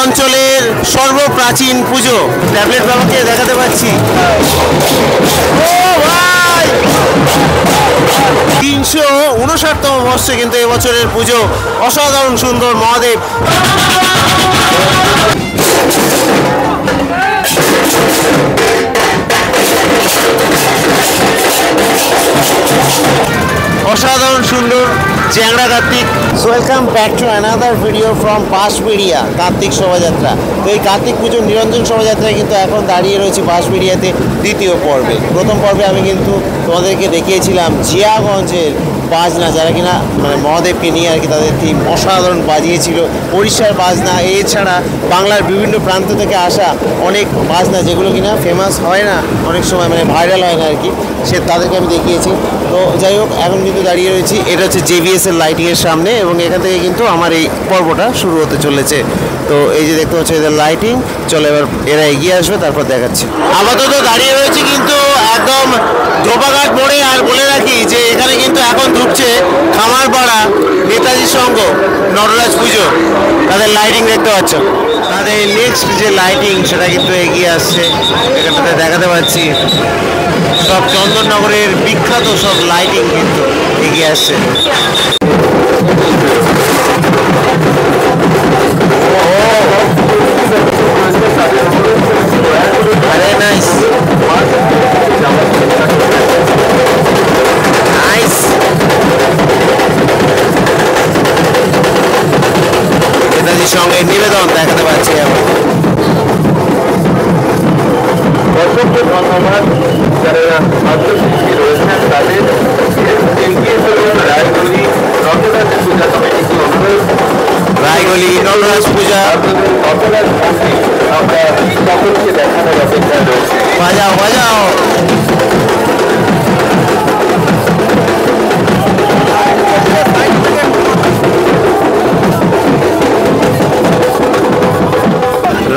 অঞ্চলের সর্বপ্রাচীন পুজো। ট্যাবলেট বাবাকে দেখাতে পাচ্ছি। 359তম বর্ষে কিন্তু এবছরের পুজো। অসাধারণ সুন্দর মহাদেব। অসাধারণ সুন্দর চ্যাংড়া Kartik. Welcome back to another video from Bansberia Kartik শোভাযাত্রা। তো এই কার্তিক পুজোর নিরঞ্জন শোভাযাত্রায় কিন্তু এখন দাঁড়িয়ে রয়েছি বাঁশবেড়িয়াতে দ্বিতীয় পর্বে। প্রথম পর্বে আমি কিন্তু তোমাদেরকে দেখিয়েছিলাম জিয়াগঞ্জের বাজনা, যারা কিনা মানে মহাদেবকে নিয়ে আর কি তাদের থিম অসাধারণ বাজিয়েছিল। ওড়িশার বাজনা, এছাড়া বাংলার বিভিন্ন প্রান্ত থেকে আসা অনেক বাজনা যেগুলো কিনা ফেমাস হয় না অনেক সময়, মানে ভাইরাল হয় না আর কি, সে তাদেরকে আমি দেখিয়েছি। তো যাই হোক, এখন কিন্তু দাঁড়িয়ে রয়েছি, এটা হচ্ছে JVS এর লাইটিংয়ের সামনে, এবং এখান থেকে কিন্তু আমার এই পর্বটা শুরু হতে চলেছে। তো এই যে দেখতে পাচ্ছ এদের লাইটিং, চলো এবার এরা এগিয়ে আসবে, তারপর দেখাচ্ছি। আপাতত দাঁড়িয়ে রয়েছে কিন্তু একদম ধোপাঘাট মোড়ে। আর বলে রাখি যে এখানে কিন্তু এখন ঢুকছে খামারপাড়া নেতাজি সংঘ নটরাজ পুজো, তাদের লাইটিং দেখতে পাচ্ছ। তাদের নেক্সট যে লাইটিং সেটা কিন্তু এগিয়ে আসছে, এখানটাতে দেখাতে পাচ্ছি। সব চন্দননগরের বিখ্যাত সব লাইটিং কিন্তু এগিয়ে আসছে। আরে নাইস নাইস। নেতাজির সঙ্গে নিবেদন দেখাতে পাচ্ছি এখন। অসংখ্য ধন্যবাদ যারা ছাত্রশিল্পী রয়েছেন তাদের। এগিয়ে চলুন রায়গলি নটরাজ পূজা কমিটিকে অনুরোধ। রায়গলি নটরাজ পূজা নটরাজ মূর্তি আমরা সকলকে দেখানোর অপেক্ষায় রয়েছে। বাজাও বাজাও।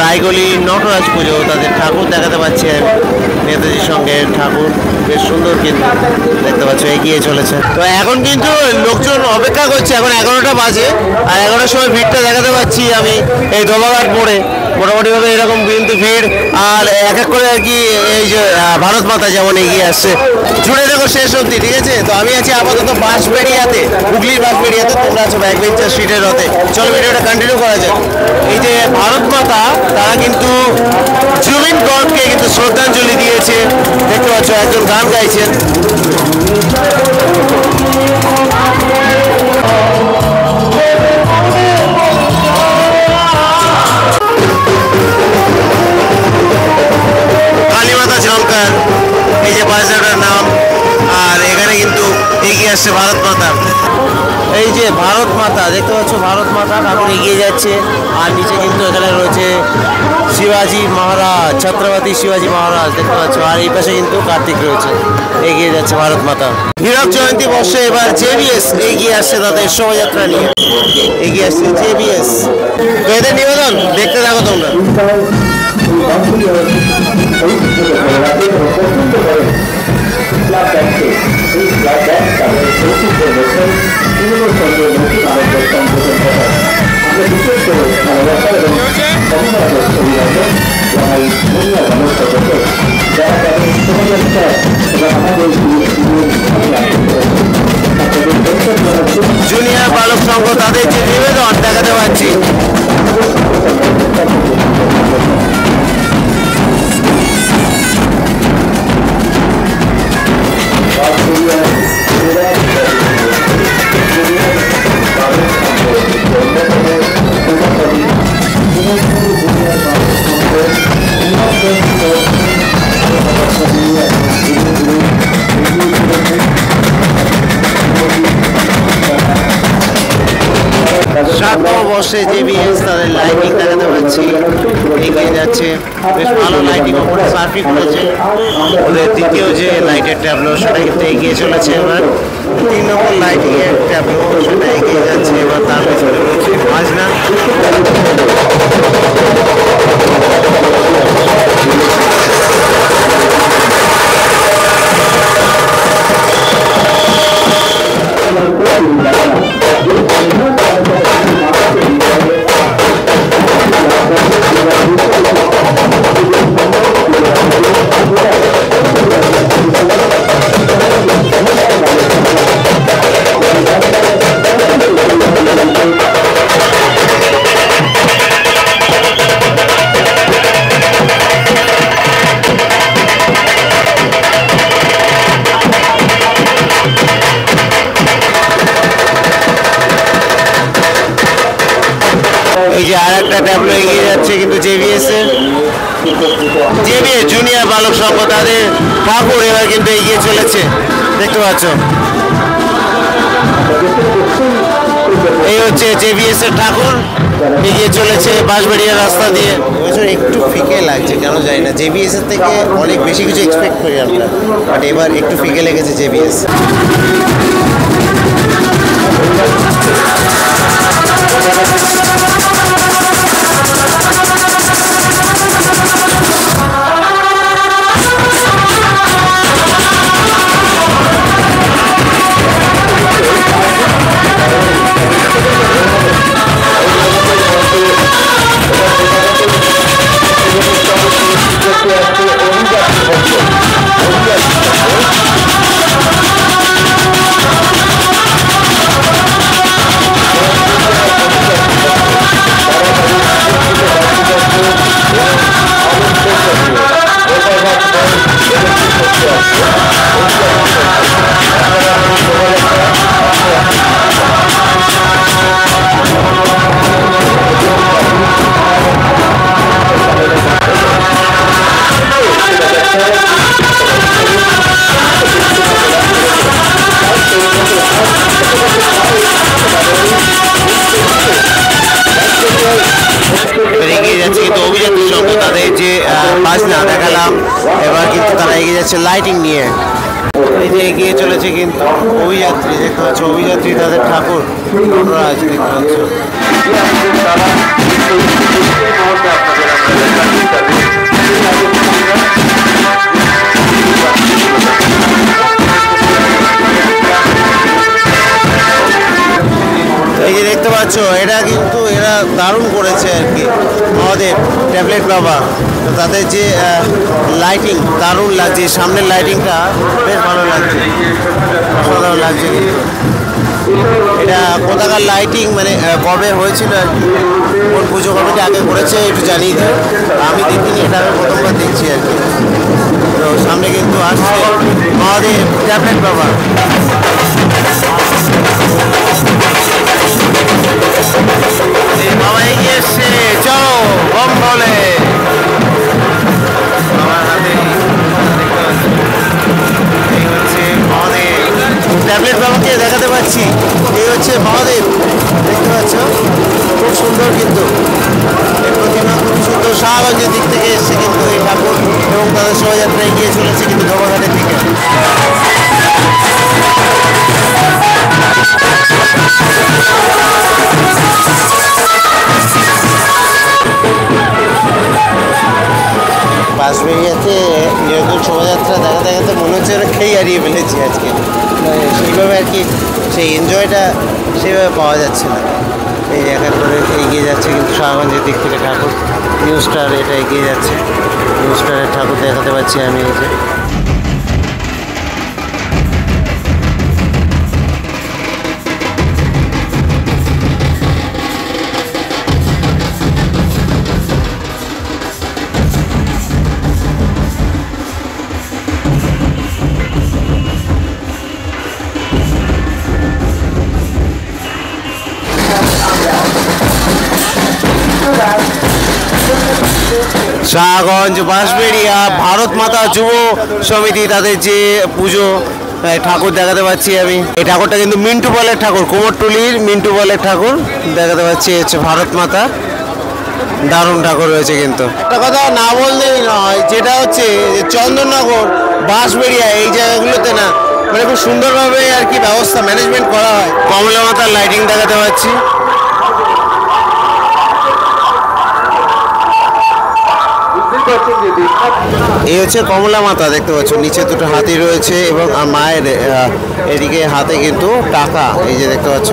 রায়গলি নটরাজ পুজো, তাদের ঠাকুর দেখাতে পাচ্ছি আমি। নেতাজির সঙ্গে ঠাকুর বেশ সুন্দর কিন্তু দেখতে পাচ্ছ এগিয়ে চলেছে। তো এখন কিন্তু লোকজন অপেক্ষা করছে, এখন 11টা বাজে, আর 11টার সময় ভিড়টা দেখাতে পাচ্ছি আমি এই ধোপাঘাট মোড়ে। মোটামুটিভাবে এরকম কিন্তু ভিড়, আর এক এক করে আর কি এই যে ভারত মাতা যেমন এগিয়ে আসছে। জুড়ে দেখো শেষ অবধি, ঠিক আছে? তো আমি আছি আপাতত বাঁশবেড়িয়াতে, হুগলির বাঁশবেড়িয়াতে, তোমরা আছো ব্যাকবেঞ্চার স্ট্রিটের রথে। চলো ভিডিওটা কন্টিনিউ করা যাক। এই যে ভারত মাতা, তারা কিন্তু জুবিন গর্গকে কিন্তু শ্রদ্ধাঞ্জলি দিয়েছে, দেখতে পাচ্ছ একজন গান গাইছেন। কালীমাতা ঝঙ্কার, এই যে বাজারটার নাম। আর এখানে কিন্তু এগিয়ে আসছে ভারত মাতা। এই যে ভারত মাতা দেখতে পাচ্ছ, ভারত মাতা ঠাকুর এগিয়ে যাচ্ছে। আর নিচে কিন্তু এখানে রয়েছে শিবাজি মহারাজ, ছত্রপতি শিবাজি মহারাজ দেখতে পাচ্ছ। আর এই পাশে কিন্তু কার্তিক রয়েছে, এগিয়ে যাচ্ছে ভারত মাতা। হীরক জয়ন্তী বর্ষে এবার JVS এগিয়ে আসছে তাদের শোভাযাত্রা নিয়ে, এগিয়ে আসছে JVS। তো এদের নিবেদন দেখতে থাকো তোমরা। জুনিয়র বালক সংঘ তাদের যে নিবেদন দেখাতে পাচ্ছি। বর্ষে JVS তাদের লাইটিং দেখাতে পাচ্ছি, এগিয়ে যাচ্ছে। বেশ ভালো লাইটিং, ওপরে সার্ফিং করেছে। ওদের দ্বিতীয় যে লাইটের ট্যাবলো সেটা কিন্তু এগিয়ে চলেছে। এবার 3 নম্বর লাইটিং এর ট্যাবলো সেটা এগিয়ে যাচ্ছে। এবার তার পেছনে রয়েছে বাজনা। ওই যে আর একটা ট্যাবলো এগিয়ে যাচ্ছে কিন্তু জেভিএস জুনিয়র বালক সংঘ তাদের ঠাকুর এবার কিন্তু এগিয়ে চলেছে, দেখতে পাচ্ছ। এই হচ্ছে জেভিএস এর ঠাকুর এগিয়ে চলেছে বাঁশবাড়িয়া রাস্তা দিয়ে। এবছর একটু ফিকে লাগছে, কেন জানি না, জেভিএস এর থেকে অনেক বেশি কিছু এক্সপেক্ট করি আমরা, বাট এবার একটু ফিকে লেগেছে জেভিএস। বাজনা দেখালাম, এবার কিন্তু তারা এগিয়ে যাচ্ছে লাইটিং নিয়ে। এই যে এগিয়ে চলেছে কিন্তু অভিযাত্রী, দেখতে পাচ্ছ অভিযাত্রী তাদের ঠাকুর আছে, দেখতে পাচ্ছ। এই যে দেখতে পাচ্ছ এটা কিন্তু এরা দারুণ করেছে আর কি, আমাদের ট্যাবলেট বাবা, তো তাদের যে লাইটিং দারুণ লাগছে, সামনের লাইটিংটা বেশ ভালো লাগছে, অসাধারণ লাগছে। কিন্তু এটা কোথাকার লাইটিং মানে কবে হয়েছিল আর কি, কোন পুজো কমিটি আগে করেছে একটু জানিয়ে দেয়, আমি দেখিনি, এটা আমি প্রথমবার দেখছি আর কি। তো সামনে কিন্তু আসছে আমাদের ট্যাবলেট বাবা। বাবা এগিয়ে এসছে, চলো বম বলে আমার হাতে। এই হচ্ছে মহাদেব, ট্যাবলেট বাবাকে দেখাতে পাচ্ছি, এই হচ্ছে মহাদেব, দেখতে পাচ্ছ খুব সুন্দর, কিন্তু এই প্রতিমা খুব সুন্দর। শাহগঞ্জের দিক থেকে এসছে কিন্তু এই ঠাকুর, এবং তাদের শোভাযাত্রা এগিয়ে চলেছে কিন্তু ধোবাঘাটের দিকে। বাঁশবাড়িয়াতে নিরঞ্জন শোভাযাত্রা দেখা দেখাতে মনে হচ্ছে ওরা খেয়ে হারিয়ে ফেলেছি আজকে, সেইভাবে আর কি সেই এনজয়টা সেভাবে পাওয়া যাচ্ছে না। এই জায়গার করে এগিয়ে যাচ্ছে কিন্তু শাহগঞ্জের দিক থেকে ঠাকুর, নিউ স্টার এটা এগিয়ে যাচ্ছে, নিউ স্টারের ঠাকুর দেখাতে পাচ্ছি আমি। এই যে শাহগঞ্জ বাঁশবেড়িয়া ভারত মাতা যুব সমিতি তাদের যে পুজো ঠাকুর দেখাতে পাচ্ছি আমি। এই ঠাকুরটা কিন্তু মিন্টু বলের ঠাকুর, কুমোরটুলির মিন্টু বলের ঠাকুর দেখাতে পাচ্ছি, হচ্ছে ভারত মাতা, দারুণ ঠাকুর রয়েছে। কিন্তু একটা কথা না বললেই নয়, যেটা হচ্ছে চন্দননগর বাঁশবেড়িয়া এই জায়গাগুলোতে না মানে খুব সুন্দরভাবে আর কি ব্যবস্থা ম্যানেজমেন্ট করা হয়। কমলা মাতার লাইটিং দেখাতে পাচ্ছি, এই হচ্ছে কমলা মাতা, দেখতে পাচ্ছ নিচে দুটো হাতি রয়েছে এবং মায়ের এদিকে হাতে কিন্তু টাকা, এই যে দেখতে পাচ্ছ,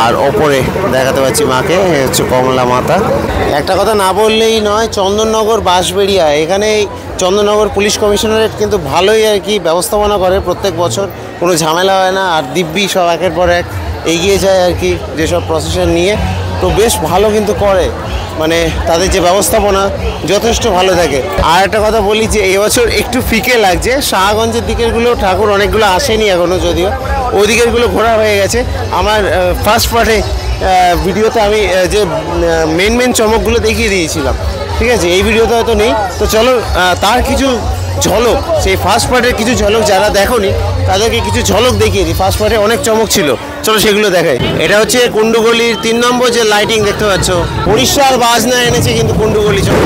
আর ওপরে দেখাতে পাচ্ছি মাকে, হচ্ছে কমলা মাতা। একটা কথা না বললেই নয়, চন্দননগর বাঁশবেড়িয়া এখানে চন্দননগর পুলিশ কমিশনারেট কিন্তু ভালোই আর কি ব্যবস্থাপনা করে, প্রত্যেক বছর কোনো ঝামেলা হয় না, আর দিব্যি সব একের পর এক এগিয়ে যায় আর কি যেসব প্রসেশন নিয়ে, তো বেশ ভালো কিন্তু করে, মানে তাদের যে ব্যবস্থাপনা যথেষ্ট ভালো থাকে। আর একটা কথা বলি যে এবছর একটু ফিকে লাগছে, শাহগঞ্জের দিকেরগুলো ঠাকুর অনেকগুলো আসেনি এখনও, যদিও ওই দিকেরগুলো ঘোরা হয়ে গেছে। আমার ফার্স্ট পার্টে ভিডিওতে আমি যে মেন চমকগুলো দেখিয়ে দিয়েছিলাম, ঠিক আছে? এই ভিডিওতে হয়তো নেই। তো চলো তার কিছু ঝলক, সেই ফার্স্ট পার্টের কিছু ঝলক যারা দেখোনি তাদেরকে কিছু ঝলক দেখিয়ে দিই। ফার্স্ট পার্টে অনেক চমক ছিল, চলো সেগুলো দেখাই। এটা হচ্ছে কুণ্ডুগলির 3 নম্বর যে লাইটিং দেখতে পাচ্ছ, উড়িষ্যার বাজনা এনেছে কিন্তু কুণ্ডুগলি চলো।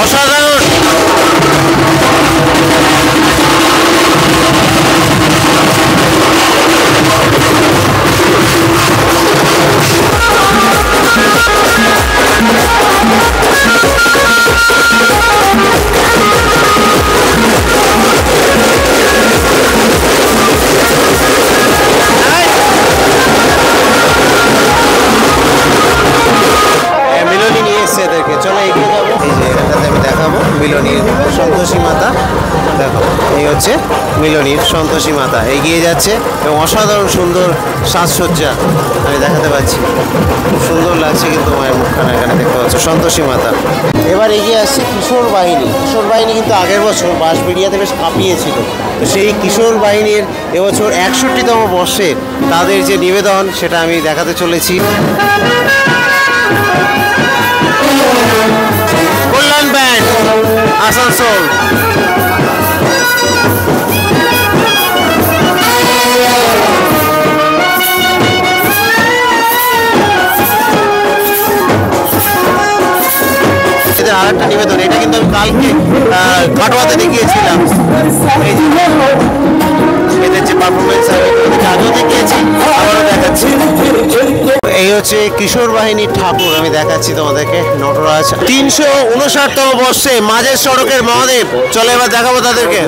অসাধারণ। মিলনী নিয়ে এসছে এদেরকে, চলো এগিয়ে যাবো। এই যে এখানটাতে আমি দেখাবো মিলনীর সন্তোষী মাতা, দেখো এই হচ্ছে মিলনীর সন্তোষী মাতা এগিয়ে যাচ্ছে এবং অসাধারণ সুন্দর সাজসজ্জা আমি দেখাতে পাচ্ছি। খুব সুন্দর লাগছে কিন্তু মায়ের মুখখানা এখানে দেখতে পাচ্ছ, সন্তোষী মাতা। এবার এগিয়ে আসছে কিশোর বাহিনী। কিশোর বাহিনী কিন্তু আগের বছর বাঁশবেড়িয়াতে বেশ কাঁপিয়েছিল। তো সেই কিশোর বাহিনীর এবছর 61তম বর্ষে তাদের যে নিবেদন সেটা আমি দেখাতে চলেছি। কল্যাণ ব্যান্ড আসানসোল। এদের আরেকটা নিবেদন, এটা কিন্তু আমি কালকে কাটোয়াতে দেখিয়েছিলাম। এই যে এদের যে পারফরমেন্স আমি আগেও দেখিয়েছি, আবারও দেখাচ্ছি। এই হচ্ছে কিশোর বাহিনীর ঠাকুর, আমি দেখাচ্ছি তোমাদেরকে, নটরাজ। 359তম বর্ষে মাঝের সড়কের মহাদেব। চলো এবার দেখাবো তাদেরকে।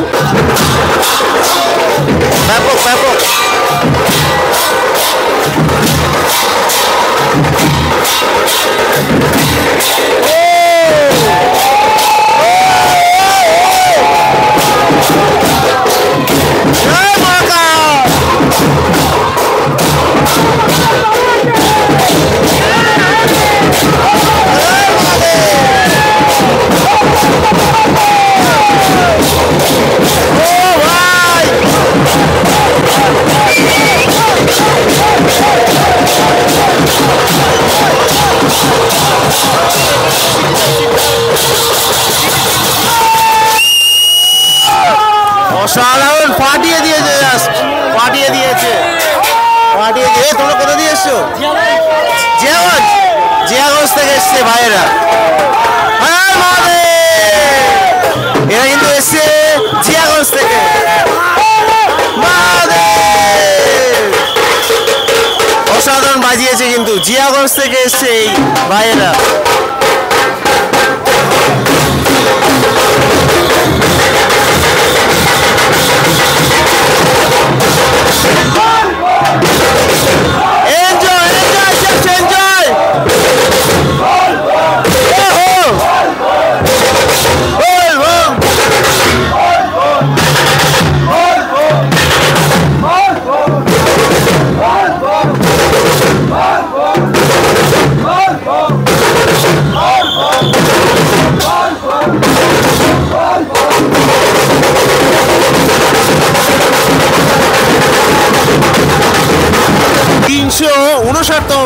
ব্যাপক ব্যাপক। অসাধারণ, ফাটিয়ে দিয়েছে, জাস্ট ফাটিয়ে দিয়েছে, ফাটিয়ে দিয়ে। তোমরা কোথা দিয়ে এসছো? জিয়াগঞ্জ। জিয়াগঞ্জ থেকে এসছে ভাইয়েরা। এরা কিন্তু এসছে জিয়াগঞ্জ থেকে। অসাধারণ বাজিয়েছে কিন্তু, জিয়াগঞ্জ থেকে এসছে এই ভাইয়েরা।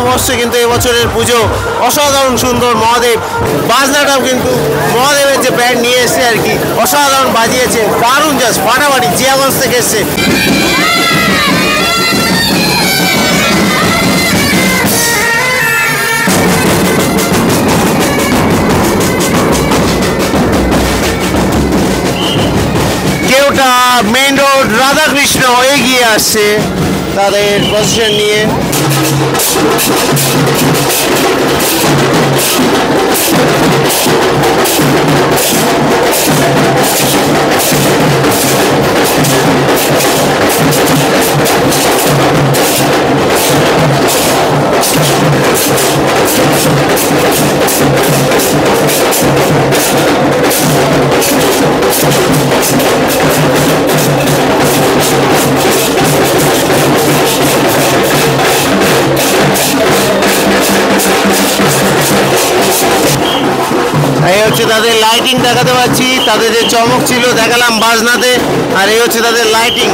বর্ষে কিন্তু এবছরের পুজো অসাধারণ সুন্দর। মহাদেব বাজনাটাও কিন্তু মহাদেবের যে ব্যান্ড নিয়ে এসছে আর কি, অসাধারণ বাজিয়েছে, দারুণ, জাস্ট ফাটাফাটি। জিয়াগঞ্জ থেকে এসছে। কেউটা মেইন রোড রাধাকৃষ্ণ এগিয়ে আসছে তাদের প্রসেশন নিয়ে। হচ্ছে তাদের লাইটিং দেখাতে পাচ্ছি, তাদের যে চমক ছিল দেখালাম বাজনাতে, আর এই হচ্ছে তাদের লাইটিং।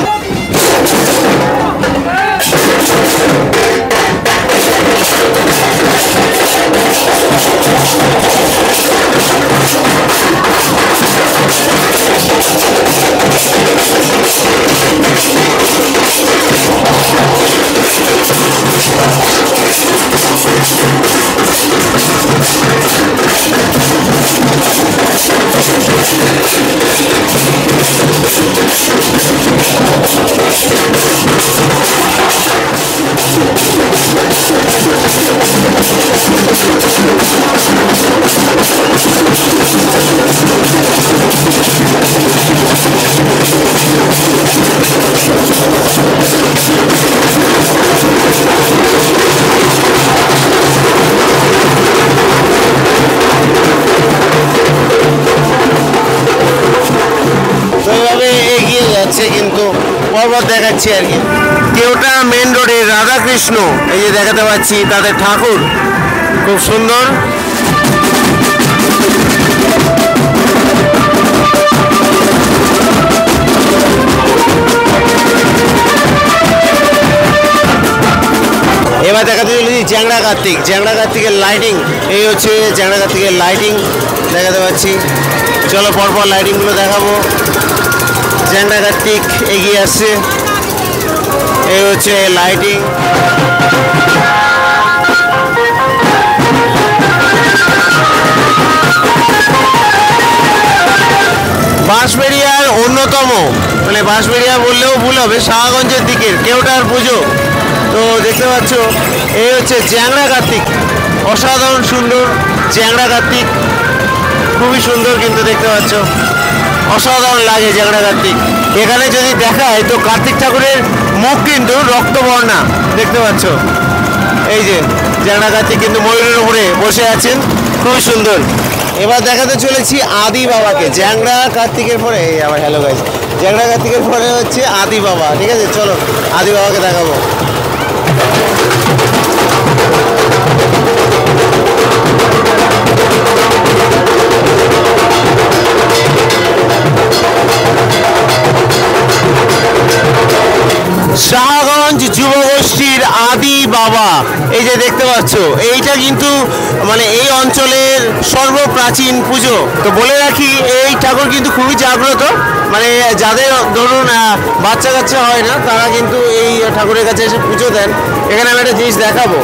কিন্তু পর্বত দেখাচ্ছি আর কি। কেওটা মেন রোডে রাধাকৃষ্ণ এই যে দেখাতে পাচ্ছি, তাদের ঠাকুর খুব সুন্দর। এবার দেখাতে চলেছি চ্যাংড়া কার্তিক। চ্যাংড়া কার্তিকের লাইটিং, এই হচ্ছে চ্যাংড়া কার্তিকের লাইটিং দেখাতে পাচ্ছি। চলো পরপর লাইটিংগুলো দেখাবো। চ্যাংড়া কার্তিক এগিয়ে আসছে, এই হচ্ছে লাইটিং। বাঁশবেড়িয়ার অন্যতম, মানে বাঁশবেড়িয়া বললেও ভুল হবে, শাহগঞ্জের দিকের কেওটার পুজো। তো দেখতে পাচ্ছ এই হচ্ছে চ্যাংড়া কার্তিক, অসাধারণ সুন্দর চ্যাংড়া কার্তিক, খুবই সুন্দর কিন্তু দেখতে পাচ্ছ, অসাধারণ লাগে চ্যাংড়া কার্তিক। এখানে যদি দেখায় তো কার্তিক ঠাকুরের মুখ কিন্তু রক্তবর্ণা দেখতে পাচ্ছ। এই যে চ্যাংড়া কার্তিক কিন্তু ময়ূরের উপরে বসে আছেন, খুবই সুন্দর। এবার দেখাতে চলেছি আদি বাবাকে। চ্যাংড়া কার্তিকের পরে এই আমার হ্যালো গাইস, চ্যাংড়া কার্তিকের পরে হচ্ছে আদি বাবা। ঠিক আছে, চলো আদি বাবাকে দেখাবো। শাহগঞ্জ যুবগোষ্ঠীর আদি বাবা, এই যে দেখতে পাচ্ছ, এইটা কিন্তু মানে এই অঞ্চলের সর্বপ্রাচীন পুজো। তো বলে রাখি এই ঠাকুর কিন্তু খুবই জাগ্রত, মানে যাদের ধরুন বাচ্চা কাচ্চা হয় না তারা কিন্তু এই ঠাকুরের কাছে এসে পুজো দেন। এখানে আমি একটা জিনিস দেখাবো,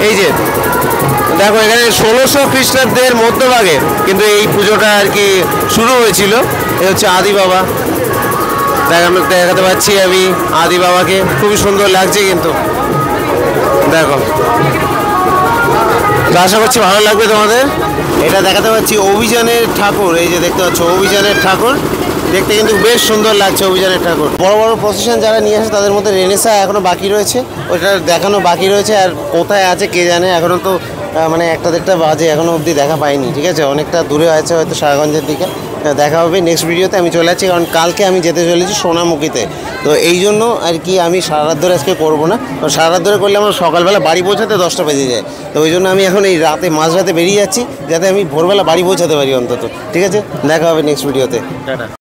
এই যে দেখো এখানে 1600 খ্রিস্টাব্দের মধ্যভাগে কিন্তু এই পুজোটা আর কি শুরু হয়েছিল। এই হচ্ছে আদি বাবা, দেখাতে পাচ্ছি আমি আদি বাবাকে, খুবই সুন্দর লাগছে কিন্তু দেখো। তো আশা করছি ভালো লাগবে তোমাদের। এটা দেখাতে পাচ্ছি অভিযানের ঠাকুর, এই যে দেখতে পাচ্ছ অভিযানের ঠাকুর, দেখতে কিন্তু বেশ সুন্দর লাগছে অভিযানের ঠাকুর। বড় বড় প্রসেশন যারা নিয়ে আসে তাদের মধ্যে রেনেসা এখনো বাকি রয়েছে, ওটা দেখানো বাকি রয়েছে। আর কোথায় আছে কে জানে, এখনো তো মানে 1-1.5টা বাজে, এখনো অবধি দেখা পাইনি। ঠিক আছে, অনেকটা দূরে আছে হয়তো শাহগঞ্জের দিকে। দেখা হবে নেক্সট ভিডিওতে। আমি চলে যাচ্ছি কারণ কালকে আমি যেতে চলেছি সোনামুখীতে। তো এই জন্য আর কি আমি সারা রাত ধরে আজকে করবো না, কারণ সারা রাত ধরে করলে আমার সকালবেলা বাড়ি পৌঁছাতে 10টা বেজে যায়। তো ওই জন্য আমি এখন এই রাতে মাঝরাতে বেরিয়ে যাচ্ছি, যাতে আমি ভোরবেলা বাড়ি পৌঁছাতে পারি অন্তত। ঠিক আছে, দেখা হবে নেক্সট ভিডিওতে, টাটা।